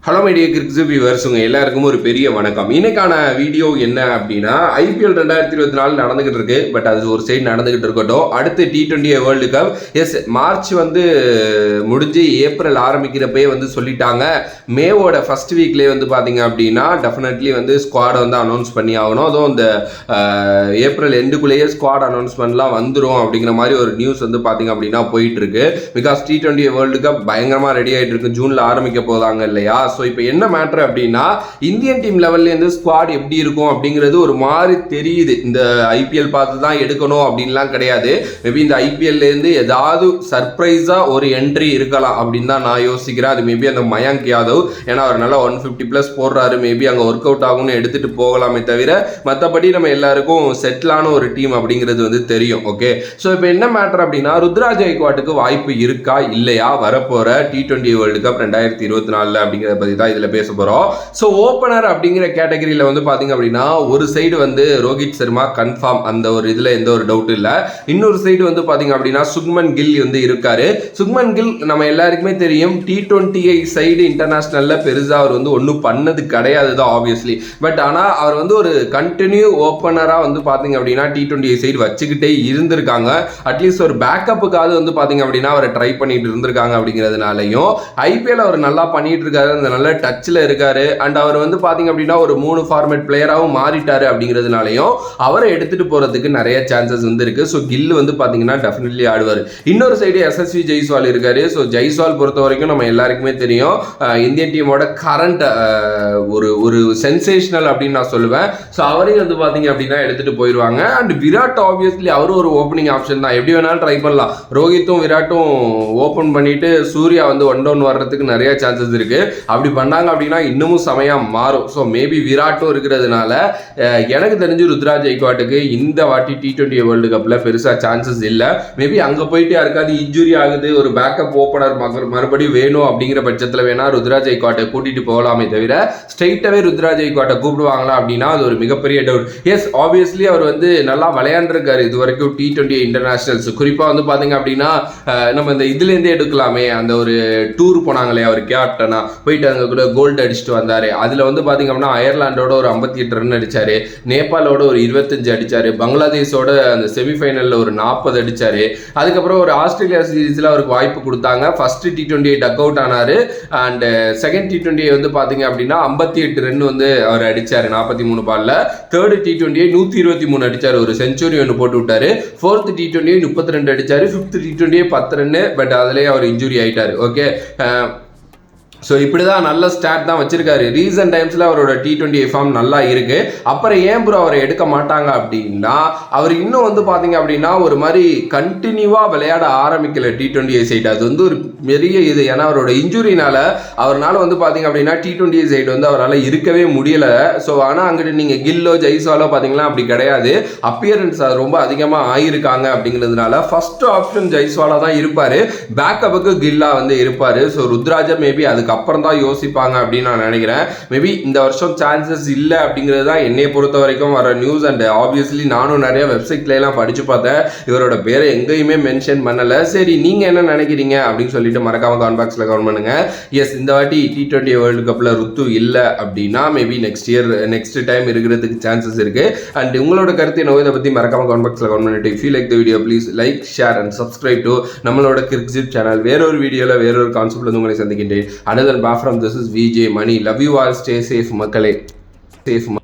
Hello media கிரிக்ஸ் viewers உங்கள் எல்லாருக்கும் ஒரு பெரிய வணக்கம். இன்னைக்கான வீடியோ என்ன அப்படின்னா, ஐபிஎல் 2024 நடந்துகிட்டு இருக்கு. பட் அது ஒரு சைடு நடந்துகிட்டு இருக்கட்டும். அடுத்து T20 வேர்ல்டு கப் மார்ச் முடிஞ்சு ஏப்ரல் ஆரம்பிக்கிறப்பே சொல்லிட்டாங்க. மேவோட ஃபர்ஸ்ட் வீக்லேயே பார்த்தீங்க அப்படின்னா டெஃபினெட்லி ஸ்குவாடை அனௌன்ஸ் பண்ணி ஆகணும். அதுவும் இந்த ஏப்ரல் எண்டுக்குள்ளேயே ஸ்குவாட் அனௌன்ஸ்மெண்ட்லாம் வந்துடும் அப்படிங்கிற மாதிரி ஒரு நியூஸ் பார்த்தீங்க அப்படின்னா போயிட்டு இருக்கு. பிகாஸ் T20 வேர்ல்டு கப் பயங்கரமாக ரெடி ஆகிட்டு இருக்கு. ஜூனில் ஆரம்பிக்க போதாங்க இல்லையா? ஸோ இப்போ என்ன மேட்ரு அப்படின்னா, இந்தியன் டீம் லெவல்லேருந்து ஸ்குவாட் எப்படி இருக்கும் அப்படிங்கிறது ஒரு மாதிரி தெரியுது. இந்த ஐபிஎல் பார்த்து தான் எடுக்கணும் அப்படின்லாம் கிடையாது. மேபி இந்த ஐபிஎல்லேருந்து ஏதாவது சர்ப்ரைஸாக ஒரு என்ட்ரி இருக்கலாம் அப்படின்னு தான் நான் யோசிக்கிறேன். அது மேபி அந்த மயங்க் யாதவ், ஏன்னா அவர் நல்லா 150+ போடுறாரு. மேபி அங்கே ஒர்க் அவுட் ஆகும்னு எடுத்துகிட்டு போகலாமே தவிர மற்றபடி நம்ம எல்லாருக்கும் செட்டிலான ஒரு டீம் அப்படிங்கிறது தெரியும். ஓகே, ஸோ இப்போ என்ன மேட்ரு அப்படின்னா, ருத்ராஜ் கெய்க்வாட்டுக்கு வாய்ப்பு இருக்கா இல்லையா வரப்போகிற T20 வேர்ல்டு கப் 2024 அப்படிங்கிறத பற்றி தான் இதில் பேச போகிறோம். ஸோ ஓப்பனர் அப்படிங்கிற கேட்டகரியில் பார்த்தீங்க அப்படின்னா, ஒரு சைடு ரோஹித் சர்மா கன்ஃபார்ம், அந்த ஒரு இதில் எந்த ஒரு டவுட்டும் இல்லை. இன்னொரு சைடு பார்த்தீங்க அப்படின்னா சுக்மன் கில் இருக்காரு. சுக்மன் கில் நம்ம எல்லாருக்குமே தெரியும், T20 சைடு இன்டர்நேஷனலில் பெருசாக அவர் ஒன்றும் பண்ணது கிடையாது தான் ஆப்வியஸ்லி. பட் ஆனால் அவர் ஒரு கண்டினியூ ஓப்பனராக பார்த்தீங்க அப்படின்னா T20 சைடு வச்சுக்கிட்டே இருந்திருக்காங்க. அட்லீஸ்ட் ஒரு பேக்கப்புக்காவது பார்த்தீங்க அப்படின்னா அவரை ட்ரை பண்ணிட்டு இருந்திருக்காங்க. அப்படிங்கிறதுனாலையும் ஐபிஎல் அவர் நல்லா பண்ணிட்டு இருக்காரு, அந்த நல்ல டச்சில் இருக்காரு. அண்ட் அவர் பார்த்தீங்க அப்படின்னா ஒரு 3 ஃபார்மேட் பிளேயராகவும் மாறிட்டாரு. அப்படிங்கிறதுனாலையும் அவரை எடுத்துட்டு போறதுக்கு நிறைய சான்சஸ் இருக்கு. ஸோ கில் பார்த்தீங்கன்னா டெஃபினெட்லி ஆடுவார். இன்னொரு சைடு எஸ்எஸ்வி ஜெய்ஸ்வால் இருக்காரு. ஸோ ஜெய்ஸ்வால் பொறுத்த வரைக்கும் நம்ம எல்லாருக்குமே தெரியும், இந்தியன் டீமோட கரண்ட் ஒரு சென்சேஷனல் அப்படின்னு நான் சொல்லுவேன். ஸோ அவரையும் பார்த்தீங்க அப்படின்னா எடுத்துட்டு போயிடுவாங்க. அண்ட் விராட் ஆப்வியஸ்லி அவரும் ஒரு ஓப்பனிங் ஆப்ஷன் தான், எப்படி வேணாலும் ட்ரை பண்ணலாம். ரோஹித்தும் விராட்டும் ஓப்பன் பண்ணிட்டு சூர்யா 1-down வர்றதுக்கு நிறைய சான்சஸ் இருக்கு. அப்படி பண்ணாங்க அப்படின்னா இன்னமும் செமையா மாறும். ஸோ மேபி விராட்டும் இருக்கிறதுனால எனக்கு தெரிஞ்சு ருத்ராஜ் கெய்க்வாட்டுக்கு இந்த வாட்டி T20 வேர்ல்டு கப்ல பெருசா சான்சஸ் இல்லை. மேபி அங்க போயிட்டு யாருக்காவது இன்ஜுரி ஆகுது, ஒரு பேக்கப் ஓப்பனர் மறுபடியும் வேணும் அப்படிங்கிற பட்சத்தில் வேணா ருத்ராஜ் கெய்க்வாட்டை கூட்டிட்டு போகலாமே தவிர ஸ்ட்ரெயிட்டாவே ருத்ராஜ் கெய்க்வாட்டை கூப்பிடுவாங்களா அப்படின்னா அது ஒரு மிகப்பெரிய டவுட். எஸ், ஆப்வியஸ்லி அவர் நல்லா விளையாண்டுருக்காரு இது வரைக்கும் T20 இன்டர்நேஷனல்ஸ். குறிப்பா பார்த்தீங்க அப்படின்னா நம்ம இந்த இதுலேருந்தே எடுக்கலாமே, அந்த ஒரு டூர் போனாங்களே அவர் கேப்டனா போயிட்டு அங்கே கூட கோல்டு அடிச்சுட்டு வந்தாரு. அதில் பார்த்தீங்க அப்படின்னா அயர்லாண்டோட ஒரு 58 ரன் அடிச்சாரு, நேபாளோட ஒரு 25 அடிச்சாரு, பங்களாதேஷோட அந்த செமிஃபைனலில் ஒரு 40 அடிச்சாரு. அதுக்கப்புறம் ஒரு ஆஸ்திரேலியா சீரீஸில் அவருக்கு வாய்ப்பு கொடுத்தாங்க. ஃபர்ஸ்ட் T20 டக் அவுட் ஆனாரு. அண்ட் செகண்ட் T20 பார்த்தீங்க அப்படின்னா 58 ரன் அவர் அடிச்சாரு 43 பால்ல. தேர்ட் T20 123 அடிச்சாரு, ஒரு செஞ்சுரி போட்டு விட்டாரு. ஃபோர்த் T20 32 அடிச்சாரு. Fifth T20 10 run. பட் அதுலேயே அவர் இன்ஜுரி ஆயிட்டாரு. ஓகே, ஸோ இப்படி தான் நல்ல ஸ்டாட் தான் வச்சிருக்காரு. ரீசன்ட் டைம்ஸில் அவரோட T20 ஃபார்ம் நல்லா இருக்கு. அப்புறம் ஏன் ப்ரோ அவரை எடுக்க மாட்டாங்க அப்படின்னா, அவர் இன்னும் பார்த்தீங்க அப்படின்னா ஒரு மாதிரி கண்டினியூவாக விளையாட ஆரம்பிக்கல T20 சைடு. அது ஒரு பெரிய இது. ஏன்னா அவரோட இன்ஜுரினால அவரால் பார்த்தீங்க அப்படின்னா T20 சைடு அவரால் இருக்கவே முடியல. ஸோ ஆனால் அங்கிட்டு நீங்கள் கில்லோ ஜெய்ஸ்வாலோ பார்த்தீங்கன்னா அப்படி கிடையாது. அப்பியரன்ஸ் ரொம்ப அதிகமாக ஆயிருக்காங்க. அப்படிங்கிறதுனால ஃபர்ஸ்ட் ஆப்ஷன் ஜெய்ஸ்வாலா தான் இருப்பார், பேக்கப்புக்கு கில்லா இருப்பார். ஸோ ருத்ராஜா மேபி அதுக்கு அப்புறம் தான் யோசிப்பாங்க அப்படின்னு நான் நினைக்கிறேன். மேபி இந்த வருஷம் சான்சஸ் இல்லை அப்படிங்கிறது தான் என்னை பொறுத்த வரைக்கும் வர நியூஸ். அண்ட் ஆப்வியஸ்லி நானும் நிறைய வெப்சைட்ல எல்லாம் படிச்சு பார்த்தேன், இவரோட பேரை எங்கேயுமே மென்ஷன் பண்ணல. சரி, நீங்க என்ன நினைக்கிறீங்க அப்படின்னு சொல்லிட்டு மறக்காம கமெண்ட் பாக்ஸ்ல கமெண்ட் பண்ணுங்க. எஸ், இந்த வாட்டி T20 வேர்ல்டு கப்ல ருத்து இல்லை அப்படின்னா மேபி நெக்ஸ்ட் டைம் இருக்கிறதுக்கு சான்சஸ் இருக்கு. அண்ட் உங்களோட கருத்து என்ன இதை பத்தி மறக்காம கமெண்ட் பாக்ஸ்ல கமெண்ட் பண்ணிட்டு, if you like the video please like, share and subscribe to நம்மளோட கிரிக்ஸிப் சேனல். வேறொரு வீடியோல வேறொரு கான்செப்ட்ல உங்களை சந்திக்கின்றேன். Another bar from this is VJ Money. Love you all. Stay safe, மக்களே. Safe.